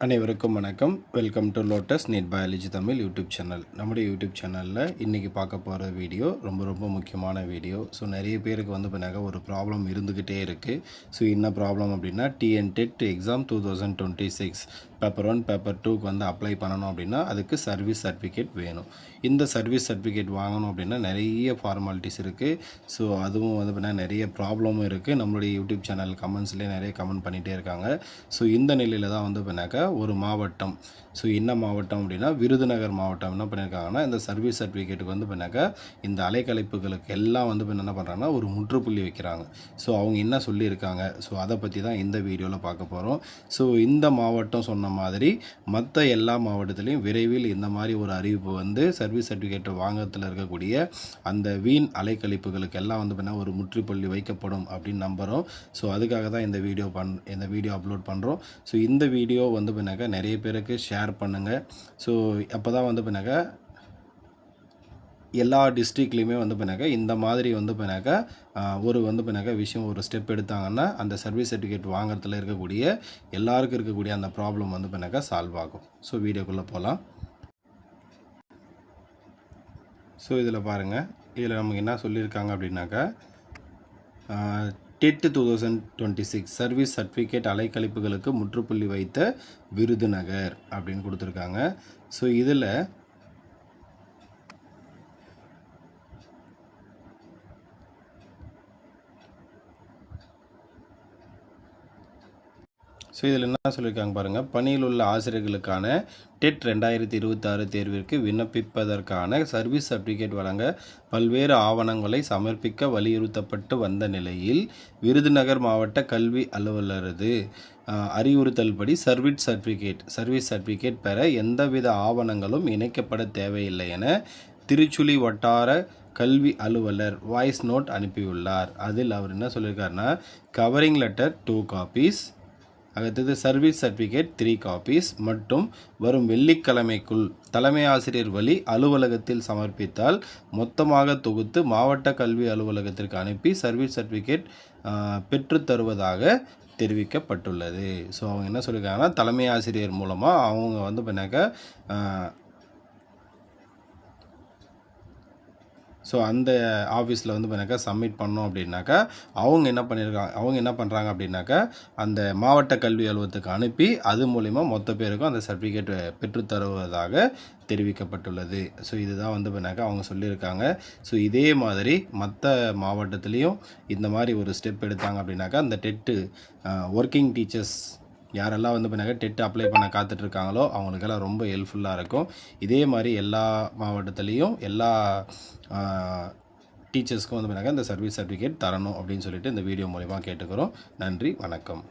அனைவருக்கும் வணக்கம். Welcome to Lotus NEET biology Tamil YouTube channel. நம்முடைய யூடியூப் சேனலில் இன்றைக்கி பார்க்க போகிற வீடியோ ரொம்ப முக்கியமான வீடியோ. ஸோ நிறைய பேருக்கு பின்னாக ஒரு ப்ராப்ளம் இருந்துக்கிட்டே இருக்குது. ஸோ என்ன ப்ராப்ளம் அப்படின்னா, TNTET எக்ஸாம் 2026 பேப்பர் 1 பேப்பர் 2க்கு அப்ளை பண்ணணும் அப்படின்னா அதுக்கு சர்வீஸ் சர்டிஃபிகேட் வேணும். இந்த சர்வீஸ் சர்டிஃபிகேட் வாங்கணும் அப்படின்னா நிறைய ஃபார்மாலிட்டிஸ் இருக்குது. ஸோ அதுவும் பார்த்தீங்கன்னா நிறைய ப்ராப்ளமும் இருக்குது. நம்மளுடைய யூடியூப் சேனல் கமெண்ட்ஸ்லேயே நிறைய கமெண்ட் பண்ணிகிட்டே இருக்காங்க. ஸோ இந்த நிலையில் தான் பண்ணாக்க ஒரு மாவட்டம், ஸோ என்ன மாவட்டம் அப்படின்னா விருதுநகர் மாவட்டம் என்ன பண்ணியிருக்காங்கன்னா, இந்த சர்வீஸ் சர்டிஃபிகேட்டுக்கு பண்ணாக்கா இந்த அலைக்கழிப்புகளுக்கு எல்லாம் என்ன பண்ணுறாங்கன்னா ஒரு முற்றுப்புள்ளி வைக்கிறாங்க. ஸோ அவங்க என்ன சொல்லியிருக்காங்க, ஸோ அதை பற்றி தான் இந்த வீடியோவில் பார்க்க போகிறோம். ஸோ இந்த மாவட்டம் சொன்ன மாதிரி மற்ற எல்லா மாவட்டத்திலையும் விரைவில் இந்த மாதிரி ஒரு அறிவிப்பு சர்வீஸ் சர்டிஃபிகேட்டை வாங்கத்தில் இருக்கக்கூடிய அந்த வீண் அலைக்கழிப்புகளுக்கு எல்லாம் பண்ணால் ஒரு முற்றுப்புள்ளி வைக்கப்படும் அப்படின்னு நம்புகிறோம். ஸோ அதுக்காக தான் இந்த வீடியோ அப்லோட் பண்ணுறோம். ஸோ இந்த வீடியோ பண்ணாக்கா நிறைய பேருக்கு ஷேர் பண்ணுங்கள். ஸோ அப்போ தான் பண்ணாக்கா எல்லா டிஸ்ட்ரிக்ட்லேயுமே பண்ணாக்கா இந்த மாதிரி பண்ணாக்கா ஒரு பண்ணாக்கா விஷயம் ஒரு ஸ்டெப் எடுத்தாங்கன்னா அந்த சர்வீஸ் சர்டிஃபிகேட் வாங்குறதுல இருக்கக்கூடிய எல்லாருக்கும் இருக்கக்கூடிய அந்த ப்ராப்ளம் பண்ணாக்கா சால்வ் ஆகும். ஸோ வீடியோக்குள்ளே போகலாம். ஸோ இதில் பாருங்கள், இதில் நமக்கு என்ன சொல்லியிருக்காங்க அப்படின்னாக்கா, TET 2026 சர்வீஸ் சர்டிஃபிகேட் அலைக்கழிப்புகளுக்கு முற்றுப்புள்ளி வைத்த விருதுநகர் அப்படின்னு கொடுத்துருக்காங்க. ஸோ இதில் என்ன சொல்லியிருக்காங்க பாருங்கள், பணியில் உள்ள ஆசிரியர்களுக்கான TET 2026 தேர்விற்கு விண்ணப்பிப்பதற்கான சர்வீஸ் சர்டிஃபிகேட் வழங்க பல்வேறு ஆவணங்களை சமர்ப்பிக்க வலியுறுத்தப்பட்டு வந்த நிலையில் விருதுநகர் மாவட்ட கல்வி அலுவலரது அறிவுறுத்தல்படி சர்வீஸ் சர்டிஃபிகேட் பெற எந்தவித ஆவணங்களும் இணைக்கப்பட தேவையில்லை என திருச்சுழி வட்டார கல்வி அலுவலர் வாய்ஸ் நோட் அனுப்பியுள்ளார். அதில் அவர் என்ன சொல்லியிருக்காருன்னா, கவரிங் லெட்டர் 2 காப்பீஸ், அடுத்தது சர்வீஸ் சர்டிஃபிகேட் 3 காப்பீஸ் மற்றும் வரும் வெள்ளிக்கிழமைக்குள் தலைமை ஆசிரியர் வழி அலுவலகத்தில் சமர்ப்பித்தால் மொத்தமாக தொகுத்து மாவட்ட கல்வி அலுவலகத்திற்கு அனுப்பி சர்வீஸ் சர்டிஃபிகேட் பெற்றுத்தருவதாக தெரிவிக்கப்பட்டுள்ளது. ஸோ அவங்க என்ன சொல்லியிருக்காங்கன்னா, தலைமை ஆசிரியர் மூலமாக அவங்க பண்ணாக்க ஸோ அந்த ஆஃபீஸில் பண்ணாக்கா சப்மிட் பண்ணோம் அப்படின்னாக்கா அவங்க என்ன பண்ணுறாங்க அப்படின்னாக்கா அந்த மாவட்ட கல்வி அலுவலகத்துக்கு அனுப்பி அது மூலிமா மொத்த பேருக்கும் அந்த சர்டிஃபிகேட் பெற்றுத்தருவதாக தெரிவிக்கப்பட்டுள்ளது. ஸோ இதுதான் பண்ணாக்கா அவங்க சொல்லியிருக்காங்க. ஸோ இதே மாதிரி மற்ற மாவட்டத்துலேயும் இந்த மாதிரி ஒரு ஸ்டெப் எடுத்தாங்க அப்படின்னாக்கா அந்த டெட்டு ஒர்க்கிங் டீச்சர்ஸ் யாரெல்லாம் பண்ணாக்க TET அப்ளை பண்ண காத்துட்ருக்காங்களோ அவங்களுக்கெல்லாம் ரொம்ப ஹெல்ப்ஃபுல்லாக இருக்கும். இதே மாதிரி எல்லா மாவட்டத்துலேயும் எல்லா டீச்சர்ஸ்க்கும் பண்ணாக்க இந்த சர்வீஸ் சர்டிஃபிகேட் தரணும் அப்படின்னு சொல்லிட்டு இந்த வீடியோ மூலிமா கேட்டுக்கிறோம். நன்றி, வணக்கம்.